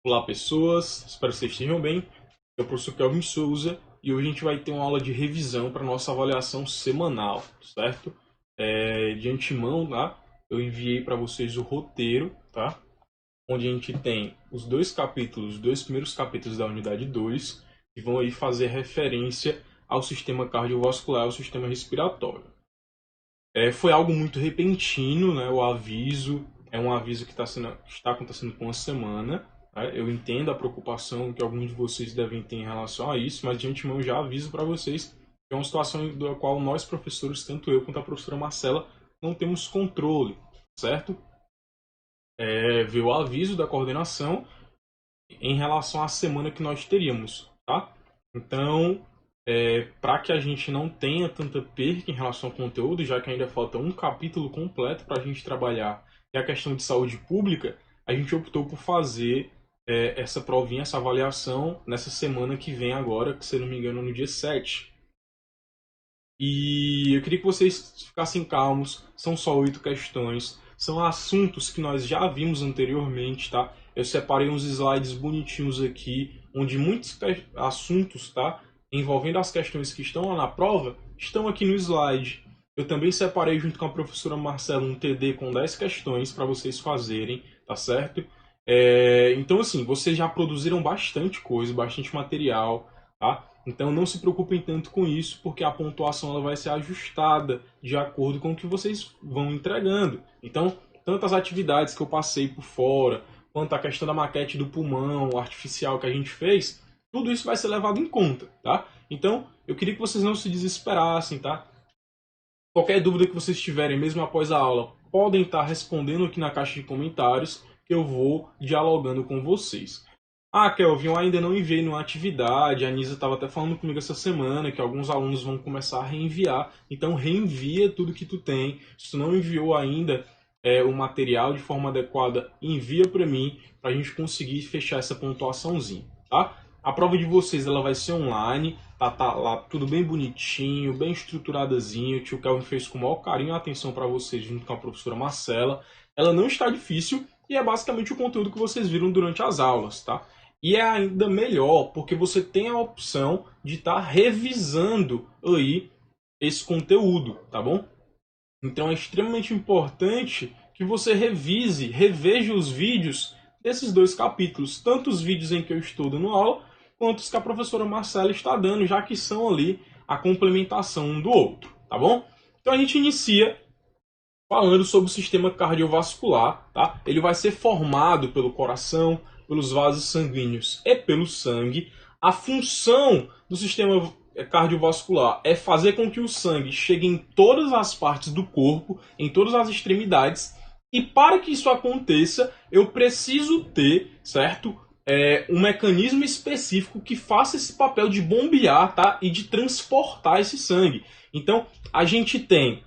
Olá pessoas, espero que vocês estejam bem. Eu sou o professor Kelvin Souza e hoje a gente vai ter uma aula de revisão para nossa avaliação semanal, certo? De antemão, tá? Eu enviei para vocês o roteiro, tá? Onde a gente tem os dois primeiros capítulos da unidade 2, que vão aí fazer referência ao sistema cardiovascular, ao sistema respiratório. Foi algo muito repentino, né? O aviso é um aviso que está acontecendo com uma semana. Eu entendo a preocupação que alguns de vocês devem ter em relação a isso, mas de antemão já aviso para vocês que é uma situação da qual nós professores, tanto eu quanto a professora Marcela, não temos controle, certo? Veio o aviso da coordenação em relação à semana que nós teríamos, tá? Então, para que a gente não tenha tanta perca em relação ao conteúdo, já que ainda falta um capítulo completo para a gente trabalhar, que é a questão de saúde pública, a gente optou por fazer essa provinha, essa avaliação nessa semana que vem agora, que se não me engano no dia 7. E eu queria que vocês ficassem calmos, são só 8 questões, são assuntos que nós já vimos anteriormente, tá? Eu separei uns slides bonitinhos aqui, onde muitos assuntos, tá? Envolvendo as questões que estão lá na prova, estão aqui no slide. Eu também separei junto com a professora Marcela um TD com 10 questões para vocês fazerem, tá certo? Então, assim, vocês já produziram bastante coisa, bastante material, tá? Então, não se preocupem tanto com isso, porque a pontuação ela vai ser ajustada de acordo com o que vocês vão entregando. Então, tantas atividades que eu passei por fora, quanto a questão da maquete do pulmão artificial que a gente fez, tudo isso vai ser levado em conta, tá? Então, eu queria que vocês não se desesperassem, tá? Qualquer dúvida que vocês tiverem, mesmo após a aula, podem estar respondendo aqui na caixa de comentários, que eu vou dialogando com vocês. Kelvin, eu ainda não enviei nenhuma atividade, a Nisa estava até falando comigo essa semana que alguns alunos vão começar a reenviar, então reenvia tudo que tu tem. Se tu não enviou ainda o material de forma adequada, envia para mim, para a gente conseguir fechar essa pontuaçãozinha, tá? A prova de vocês ela vai ser online, tá lá tudo bem bonitinho, bem estruturadazinho. O tio Kelvin fez com o maior carinho e atenção para vocês junto com a professora Marcela. Ela não está difícil e é basicamente o conteúdo que vocês viram durante as aulas, tá? E é ainda melhor porque você tem a opção de estar revisando aí esse conteúdo, tá bom? Então é extremamente importante que você reveja os vídeos desses dois capítulos, tanto os vídeos em que eu estou dando aula, quanto os que a professora Marcela está dando, já que são ali a complementação um do outro, tá bom? Então a gente inicia falando sobre o sistema cardiovascular, tá? Ele vai ser formado pelo coração, pelos vasos sanguíneos e pelo sangue. A função do sistema cardiovascular é fazer com que o sangue chegue em todas as partes do corpo, em todas as extremidades. E para que isso aconteça, eu preciso ter, certo? Um mecanismo específico que faça esse papel de bombear, tá? E de transportar esse sangue. Então, a gente tem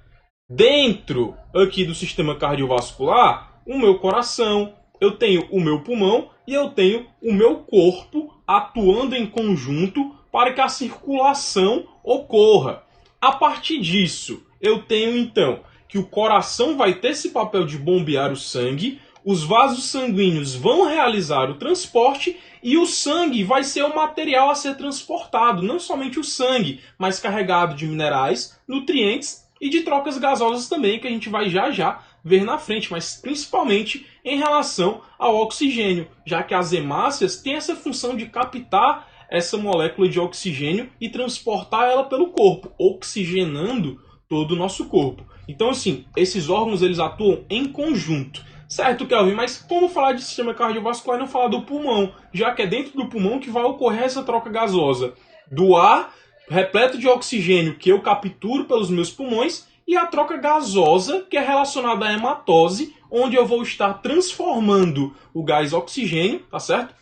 dentro aqui do sistema cardiovascular o meu coração, eu tenho o meu pulmão e eu tenho o meu corpo atuando em conjunto para que a circulação ocorra. A partir disso, eu tenho então que o coração vai ter esse papel de bombear o sangue, os vasos sanguíneos vão realizar o transporte e o sangue vai ser o material a ser transportado. Não somente o sangue, mas carregado de minerais, nutrientes e de trocas gasosas também, que a gente vai já ver na frente, mas principalmente em relação ao oxigênio, já que as hemácias têm essa função de captar essa molécula de oxigênio e transportar ela pelo corpo, oxigenando todo o nosso corpo. Então, assim, esses órgãos eles atuam em conjunto. Certo, Kelvin, mas como falar de sistema cardiovascular e não falar do pulmão? Já que é dentro do pulmão que vai ocorrer essa troca gasosa do ar repleto de oxigênio que eu capturo pelos meus pulmões e a troca gasosa que é relacionada à hematose, onde eu vou estar transformando o gás oxigênio, tá certo?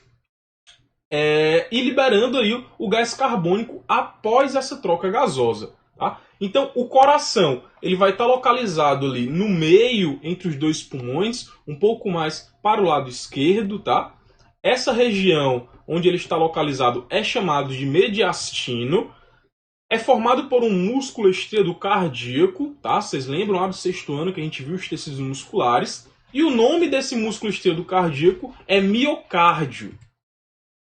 E liberando aí o gás carbônico após essa troca gasosa, tá? Então, o coração ele vai estar localizado ali no meio entre os dois pulmões, um pouco mais para o lado esquerdo, tá? Essa região onde ele está localizado é chamado de mediastino. É formado por um músculo estriado cardíaco, tá? Vocês lembram lá do sexto ano que a gente viu os tecidos musculares? E o nome desse músculo estriado cardíaco é miocárdio,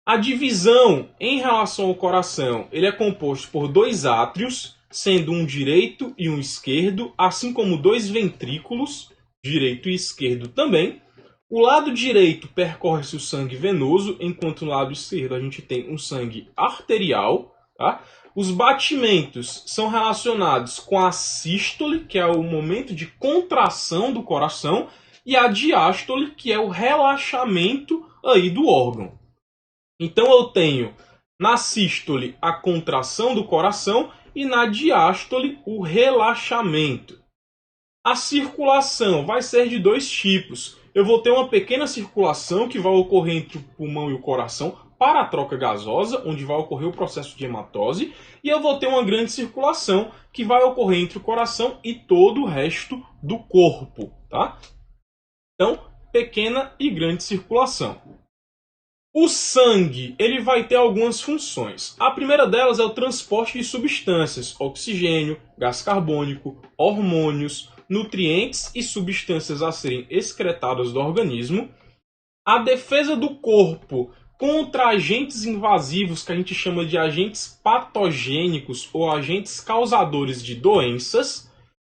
A divisão em relação ao coração, ele é composto por dois átrios, sendo um direito e um esquerdo, assim como dois ventrículos, direito e esquerdo também. O lado direito percorre-se o sangue venoso, enquanto no lado esquerdo a gente tem um sangue arterial. Tá? Os batimentos são relacionados com a sístole, que é o momento de contração do coração, e a diástole, que é o relaxamento aí do órgão. Então eu tenho na sístole a contração do coração e na diástole o relaxamento. A circulação vai ser de dois tipos. Eu vou ter uma pequena circulação que vai ocorrer entre o pulmão e o coração para a troca gasosa, onde vai ocorrer o processo de hematose, e eu vou ter uma grande circulação que vai ocorrer entre o coração e todo o resto do corpo, tá? Então, pequena e grande circulação. O sangue, ele vai ter algumas funções. A primeira delas é o transporte de substâncias, oxigênio, gás carbônico, hormônios, nutrientes e substâncias a serem excretadas do organismo. A defesa do corpo contra agentes invasivos, que a gente chama de agentes patogênicos ou agentes causadores de doenças.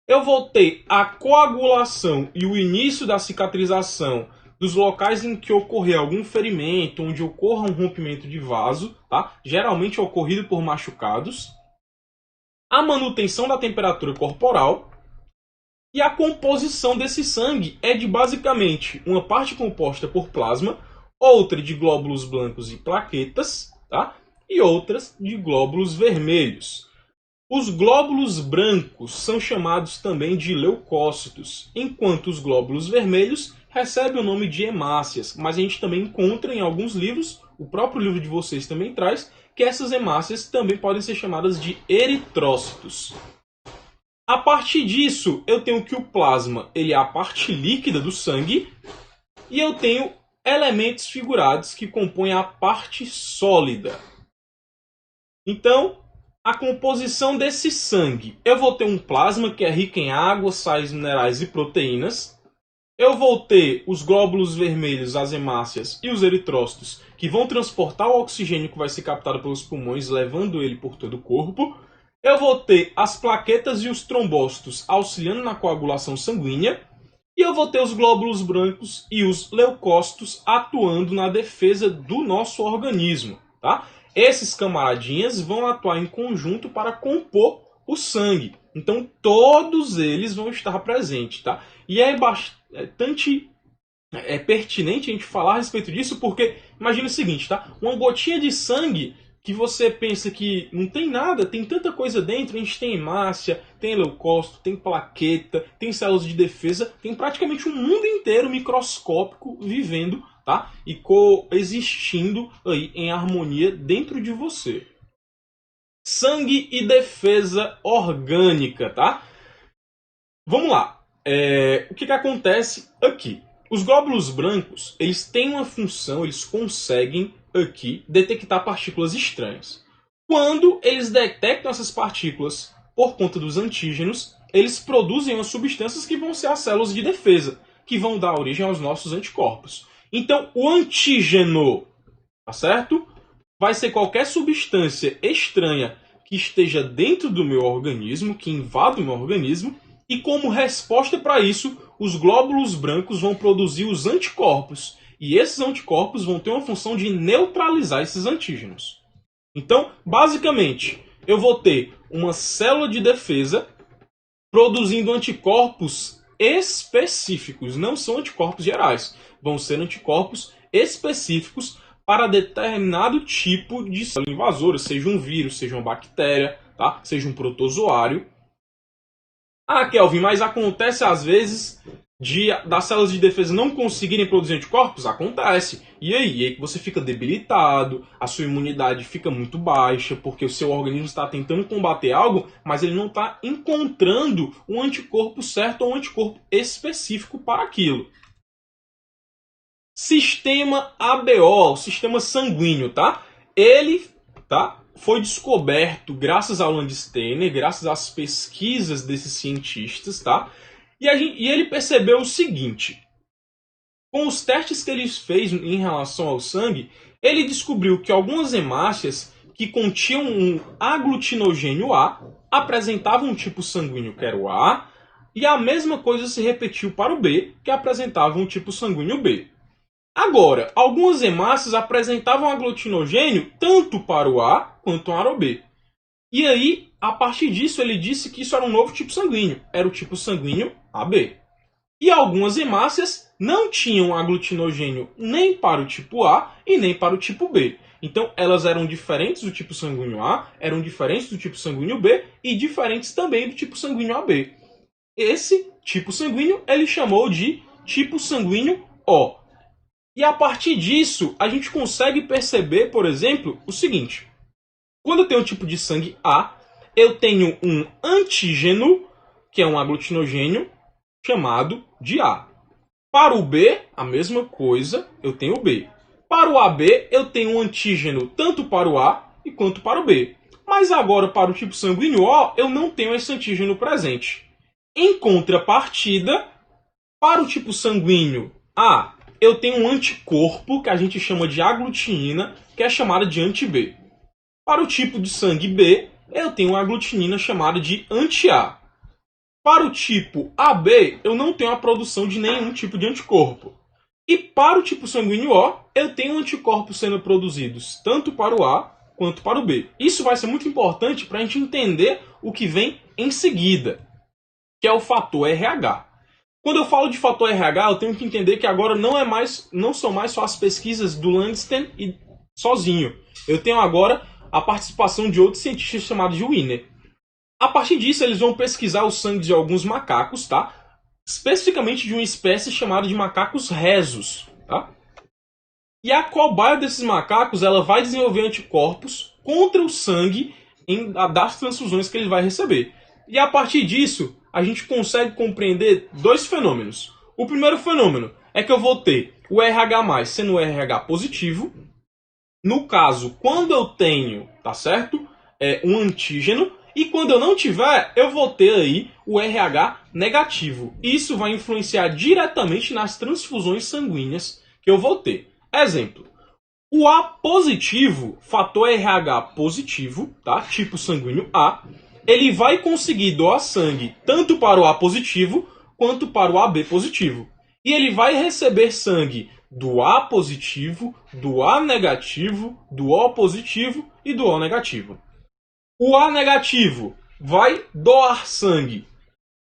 Eu vou ter a coagulação e o início da cicatrização dos locais em que ocorrer algum ferimento, onde ocorra um rompimento de vaso, tá? Geralmente ocorrido por machucados. A manutenção da temperatura corporal. E a composição desse sangue é de basicamente uma parte composta por plasma, outra de glóbulos blancos e plaquetas, tá? E outras de glóbulos vermelhos. Os glóbulos brancos são chamados também de leucócitos, enquanto os glóbulos vermelhos recebem o nome de hemácias, mas a gente também encontra em alguns livros, o próprio livro de vocês também traz, que essas hemácias também podem ser chamadas de eritrócitos. A partir disso, eu tenho que o plasma ele é a parte líquida do sangue e eu tenho elementos figurados que compõem a parte sólida. Então, a composição desse sangue. Eu vou ter um plasma que é rico em água, sais minerais e proteínas. Eu vou ter os glóbulos vermelhos, as hemácias e os eritrócitos, que vão transportar o oxigênio que vai ser captado pelos pulmões, levando ele por todo o corpo. Eu vou ter as plaquetas e os trombócitos auxiliando na coagulação sanguínea. E eu vou ter os glóbulos brancos e os leucócitos atuando na defesa do nosso organismo. Tá? Esses camaradinhas vão atuar em conjunto para compor o sangue. Então todos eles vão estar presentes. Tá? E é bastante pertinente a gente falar a respeito disso, porque imagina o seguinte, tá? Uma gotinha de sangue que você pensa que não tem nada, tem tanta coisa dentro, a gente tem hemácia, tem leucócito, tem plaqueta, tem células de defesa, tem praticamente um mundo inteiro microscópico vivendo, tá? E coexistindo aí em harmonia dentro de você. Sangue e defesa orgânica, tá? Vamos lá. O que acontece aqui? Os glóbulos brancos, eles têm uma função, eles conseguem aqui detectar partículas estranhas. Quando eles detectam essas partículas por conta dos antígenos, eles produzem umas substâncias que vão ser as células de defesa, que vão dar origem aos nossos anticorpos. Então, o antígeno, tá certo? Vai ser qualquer substância estranha que esteja dentro do meu organismo, que invada o meu organismo, e como resposta para isso, os glóbulos brancos vão produzir os anticorpos. E esses anticorpos vão ter uma função de neutralizar esses antígenos. Então, basicamente, eu vou ter uma célula de defesa produzindo anticorpos específicos. Não são anticorpos gerais. Vão ser anticorpos específicos para determinado tipo de célula invasora. Seja um vírus, seja uma bactéria, tá? Seja um protozoário. Ah, Kelvin, mas acontece às vezes das células de defesa não conseguirem produzir anticorpos? Acontece. E aí que você fica debilitado, a sua imunidade fica muito baixa, porque o seu organismo está tentando combater algo, mas ele não está encontrando um anticorpo certo ou um anticorpo específico para aquilo. Sistema ABO, sistema sanguíneo, tá? Ele, tá? Foi descoberto graças ao Landsteiner, graças às pesquisas desses cientistas, tá? E ele percebeu o seguinte: Com os testes que ele fez em relação ao sangue, ele descobriu que algumas hemácias que continham um aglutinogênio A apresentavam um tipo sanguíneo que era o A, e a mesma coisa se repetiu para o B, que apresentava um tipo sanguíneo B. Agora, algumas hemácias apresentavam aglutinogênio tanto para o A quanto para o B. E aí, a partir disso, ele disse que isso era um novo tipo sanguíneo, era o tipo sanguíneo AB. E algumas hemácias não tinham aglutinogênio nem para o tipo A e nem para o tipo B. Então, elas eram diferentes do tipo sanguíneo A, eram diferentes do tipo sanguíneo B e diferentes também do tipo sanguíneo AB. Esse tipo sanguíneo ele chamou de tipo sanguíneo O. E a partir disso, a gente consegue perceber, por exemplo, o seguinte. Quando eu tenho um tipo de sangue A, eu tenho um antígeno, que é um aglutinogênio, chamado de A. Para o B, a mesma coisa, eu tenho o B. Para o AB, eu tenho um antígeno tanto para o A e quanto para o B. Mas agora, para o tipo sanguíneo O, eu não tenho esse antígeno presente. Em contrapartida, para o tipo sanguíneo A, eu tenho um anticorpo, que a gente chama de aglutinina, que é chamada de anti-B. Para o tipo de sangue B, eu tenho uma aglutinina chamada de anti-A. Para o tipo AB, eu não tenho a produção de nenhum tipo de anticorpo. E para o tipo sanguíneo O, eu tenho anticorpos sendo produzidos tanto para o A quanto para o B. Isso vai ser muito importante para a gente entender o que vem em seguida, que é o fator RH. Quando eu falo de fator RH, eu tenho que entender que agora não são mais só as pesquisas do Landstein e sozinho. Eu tenho agora a participação de outros cientistas chamados de Wiener. A partir disso, eles vão pesquisar o sangue de alguns macacos, tá? Especificamente de uma espécie chamada de macacos rhesus, tá? E a cobaia desses macacos, ela vai desenvolver anticorpos contra o sangue das transfusões que ele vai receber. E a partir disso, a gente consegue compreender dois fenômenos. O primeiro fenômeno é que eu vou ter o RH+, sendo o RH positivo. No caso, quando eu tenho, tá certo? Um antígeno. E quando eu não tiver, eu vou ter aí o RH negativo. Isso vai influenciar diretamente nas transfusões sanguíneas que eu vou ter. Exemplo. O A positivo, fator RH positivo, tá? Tipo sanguíneo A, ele vai conseguir doar sangue tanto para o A positivo quanto para o AB positivo. E ele vai receber sangue do A positivo, do A negativo, do O positivo e do O negativo. O A negativo vai doar sangue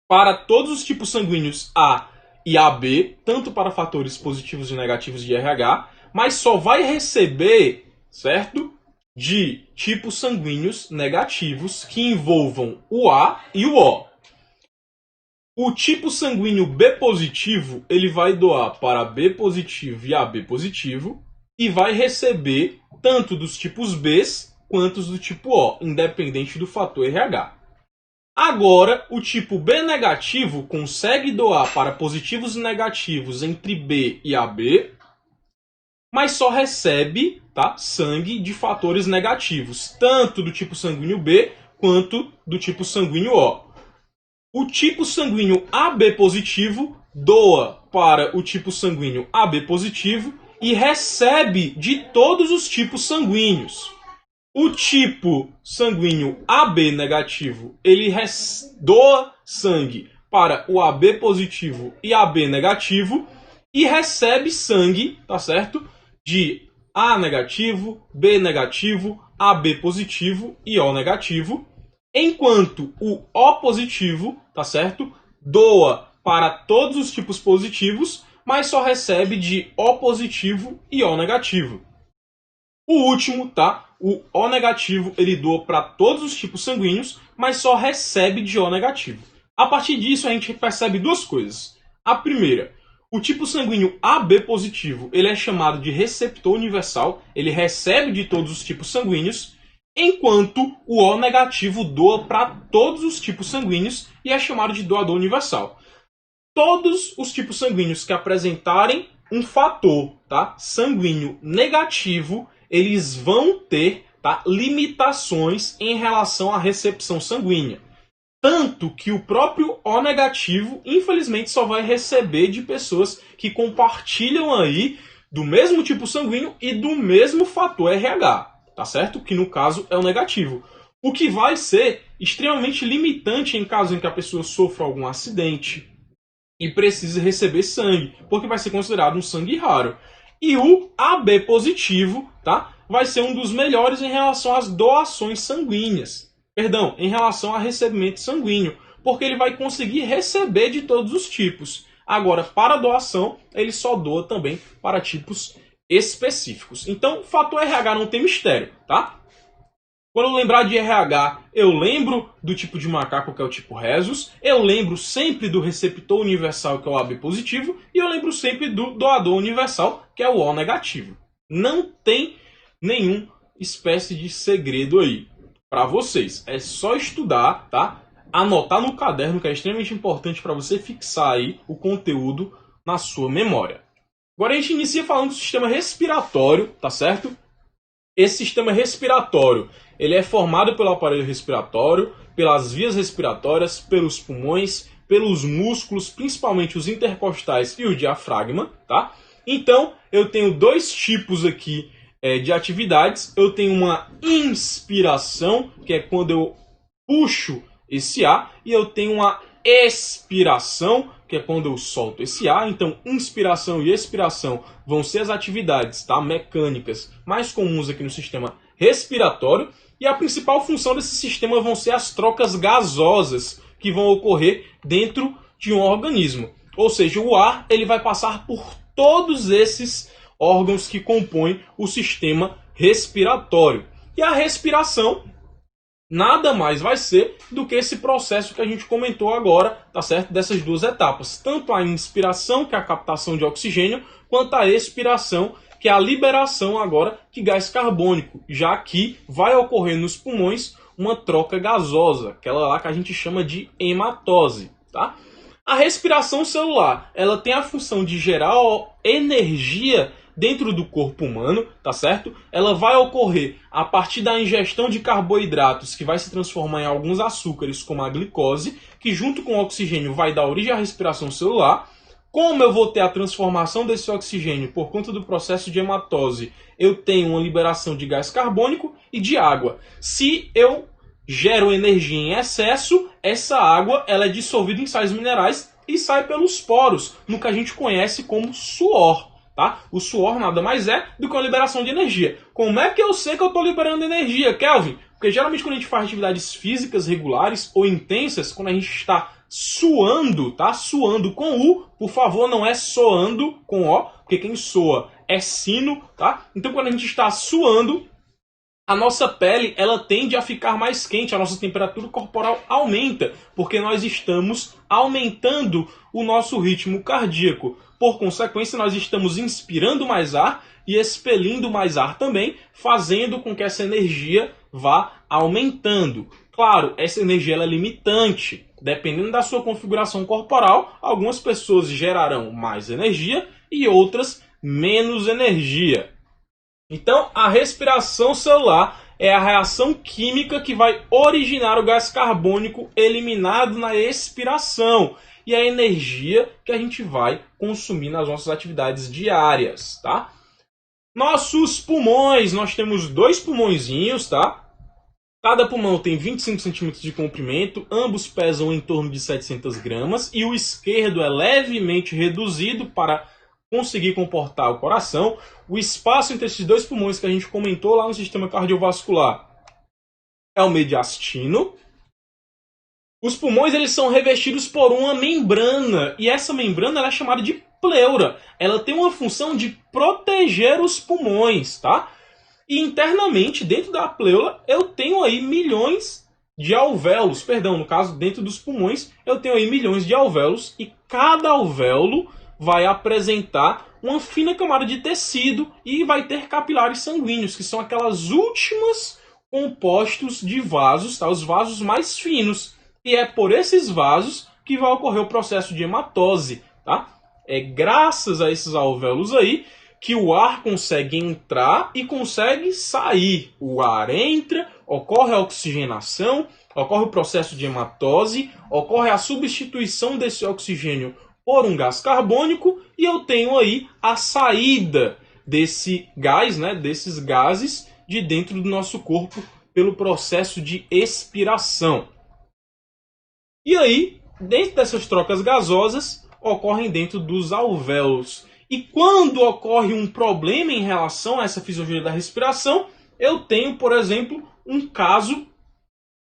para todos os tipos sanguíneos A e AB, tanto para fatores positivos e negativos de RH, mas só vai receber, certo? De tipos sanguíneos negativos que envolvam o A e o O. O tipo sanguíneo B positivo, ele vai doar para B positivo e AB positivo e vai receber tanto dos tipos Bs quanto do tipo O, independente do fator RH. Agora, o tipo B negativo consegue doar para positivos e negativos entre B e AB, mas só recebe, tá, sangue de fatores negativos, tanto do tipo sanguíneo B quanto do tipo sanguíneo O. O tipo sanguíneo AB positivo doa para o tipo sanguíneo AB positivo e recebe de todos os tipos sanguíneos. O tipo sanguíneo AB negativo, ele doa sangue para o AB positivo e AB negativo e recebe sangue, tá certo? De A negativo, B negativo, AB positivo e O negativo, enquanto o O positivo, tá certo? Doa para todos os tipos positivos, mas só recebe de O positivo e O negativo. O último, tá? O O negativo, ele doa para todos os tipos sanguíneos, mas só recebe de O negativo. A partir disso, a gente percebe duas coisas. A primeira, o tipo sanguíneo AB positivo, ele é chamado de receptor universal, ele recebe de todos os tipos sanguíneos, enquanto o O negativo doa para todos os tipos sanguíneos e é chamado de doador universal. Todos os tipos sanguíneos que apresentarem um fator, tá, sanguíneo negativo, eles vão ter, tá, limitações em relação à recepção sanguínea. Tanto que o próprio O negativo, infelizmente, só vai receber de pessoas que compartilham aí do mesmo tipo sanguíneo e do mesmo fator RH, tá certo? Que no caso é o negativo. O que vai ser extremamente limitante em caso em que a pessoa sofra algum acidente e precise receber sangue, porque vai ser considerado um sangue raro. E o AB positivo, tá? Vai ser um dos melhores em relação às doações sanguíneas. Perdão, em relação a recebimento sanguíneo, porque ele vai conseguir receber de todos os tipos. Agora, para doação, ele só doa também para tipos específicos. Então, fator RH não tem mistério, tá? Quando eu lembrar de RH, eu lembro do tipo de macaco, que é o tipo Rhesus, eu lembro sempre do receptor universal, que é o AB positivo, e eu lembro sempre do doador universal, que é o O negativo. Não tem nenhuma espécie de segredo aí para vocês. É só estudar, tá? Anotar no caderno, que é extremamente importante para você fixar aí o conteúdo na sua memória. Agora a gente inicia falando do sistema respiratório, tá certo? Esse sistema respiratório, ele é formado pelo aparelho respiratório, pelas vias respiratórias, pelos pulmões, pelos músculos, principalmente os intercostais e o diafragma, tá? Então, eu tenho dois tipos aqui de atividades. Eu tenho uma inspiração, que é quando eu puxo esse ar, e eu tenho uma expiração, que é quando eu solto esse ar. Então, inspiração e expiração vão ser as atividades, tá, mecânicas mais comuns aqui no sistema respiratório. E a principal função desse sistema vão ser as trocas gasosas que vão ocorrer dentro de um organismo. Ou seja, o ar ele vai passar por todos esses órgãos que compõem o sistema respiratório. E a respiração nada mais vai ser do que esse processo que a gente comentou agora, tá certo? Dessas duas etapas. Tanto a inspiração, que é a captação de oxigênio, quanto a expiração, que é a liberação agora de gás carbônico, já que vai ocorrer nos pulmões uma troca gasosa, aquela lá que a gente chama de hematose, tá? A respiração celular, ela tem a função de gerar energia dentro do corpo humano, tá certo? Ela vai ocorrer a partir da ingestão de carboidratos, que vai se transformar em alguns açúcares, como a glicose, que junto com o oxigênio vai dar origem à respiração celular. Como eu vou ter a transformação desse oxigênio por conta do processo de hematose, eu tenho uma liberação de gás carbônico e de água. Se eu gero energia em excesso, essa água ela é dissolvida em sais minerais e sai pelos poros, no que a gente conhece como suor. Tá? O suor nada mais é do que uma liberação de energia. Como é que eu sei que eu estou liberando energia, Kelvin? Porque geralmente quando a gente faz atividades físicas regulares ou intensas, quando a gente está suando, tá? Suando com U, por favor, não é soando com O, porque quem soa é sino, tá? Então quando a gente está suando, a nossa pele ela tende a ficar mais quente, a nossa temperatura corporal aumenta, porque nós estamos aumentando o nosso ritmo cardíaco. Por consequência, nós estamos inspirando mais ar e expelindo mais ar também, fazendo com que essa energia vá aumentando. Claro, essa energia ela é limitante. Dependendo da sua configuração corporal, algumas pessoas gerarão mais energia e outras menos energia. Então, a respiração celular é a reação química que vai originar o gás carbônico eliminado na expiração e a energia que a gente vai consumir nas nossas atividades diárias, tá? Nossos pulmões, nós temos dois pulmõezinhos, tá? Cada pulmão tem 25 centímetros de comprimento, ambos pesam em torno de 700 gramas e o esquerdo é levemente reduzido para conseguir comportar o coração. O espaço entre esses dois pulmões que a gente comentou lá no sistema cardiovascular é o mediastino. Os pulmões eles são revestidos por uma membrana e essa membrana ela é chamada de pleura. Ela tem uma função de proteger os pulmões, tá? E internamente, dentro da pleura, eu tenho aí milhões de alvéolos. Perdão, no caso, dentro dos pulmões, eu tenho aí milhões de alvéolos e cada alvéolo vai apresentar uma fina camada de tecido e vai ter capilares sanguíneos, que são aquelas últimas compostos de vasos, tá? Os vasos mais finos. E é por esses vasos que vai ocorrer o processo de hematose, tá? É graças a esses alvéolos aí que o ar consegue entrar e consegue sair. O ar entra, ocorre a oxigenação, Ocorre o processo de hematose, ocorre a substituição desse oxigênio por um gás carbônico e eu tenho aí a saída desse gás, né, desses gases de dentro do nosso corpo pelo processo de expiração. E aí, dentro dessas trocas gasosas, ocorrem dentro dos alvéolos. E quando ocorre um problema em relação a essa fisiologia da respiração, eu tenho, por exemplo, um caso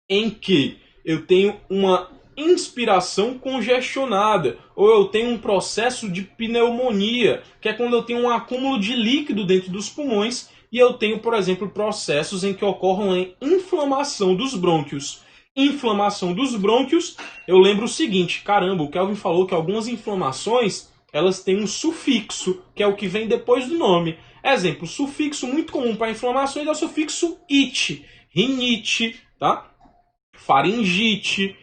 em que eu tenho uma inspiração congestionada, ou eu tenho um processo de pneumonia, que é quando eu tenho um acúmulo de líquido dentro dos pulmões, e eu tenho, por exemplo, processos em que ocorram a inflamação dos brônquios. Inflamação dos brônquios, eu lembro o seguinte, caramba, o Kelvin falou que algumas inflamações, elas têm um sufixo, que é o que vem depois do nome. Exemplo, sufixo muito comum para inflamações é o sufixo "ite", rinite, tá? Faringite,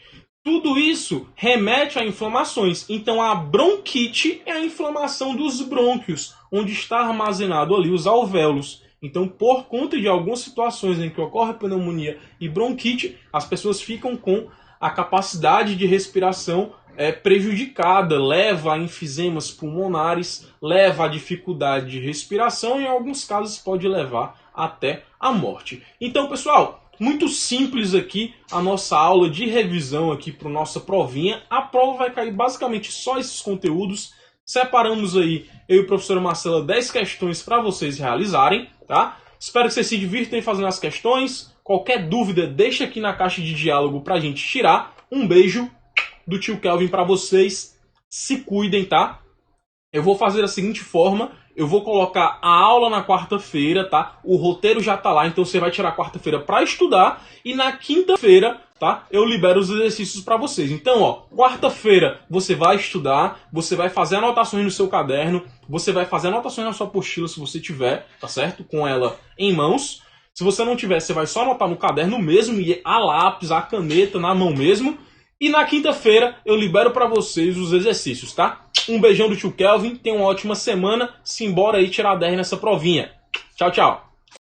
tudo isso remete a inflamações. Então a bronquite é a inflamação dos brônquios, onde está armazenado ali os alvéolos. Então, por conta de algumas situações em que ocorre pneumonia e bronquite, as pessoas ficam com a capacidade de respiração prejudicada, leva a enfisemas pulmonares, leva a dificuldade de respiração e em alguns casos pode levar até a morte. Então, pessoal, muito simples aqui a nossa aula de revisão aqui para a nossa provinha. A prova vai cair basicamente só esses conteúdos. Separamos aí, eu e a professora Marcela, 10 questões para vocês realizarem, tá? Espero que vocês se divirtam fazendo as questões. Qualquer dúvida, deixa aqui na caixa de diálogo para a gente tirar. Um beijo do tio Kelvin para vocês. Se cuidem, tá? Eu vou fazer da seguinte forma. Eu vou colocar a aula na quarta-feira, tá? O roteiro já tá lá, então você vai tirar a quarta-feira para estudar. E na quinta-feira, tá? Eu libero os exercícios para vocês. Então, ó, quarta-feira você vai estudar, você vai fazer anotações no seu caderno, você vai fazer anotações na sua apostila se você tiver, tá certo? Com ela em mãos. Se você não tiver, você vai só anotar no caderno mesmo, e a lápis, a caneta, na mão mesmo. E na quinta-feira eu libero para vocês os exercícios, tá? Um beijão do tio Kelvin, tenha uma ótima semana, simbora aí tirar 10 nessa provinha. Tchau, tchau!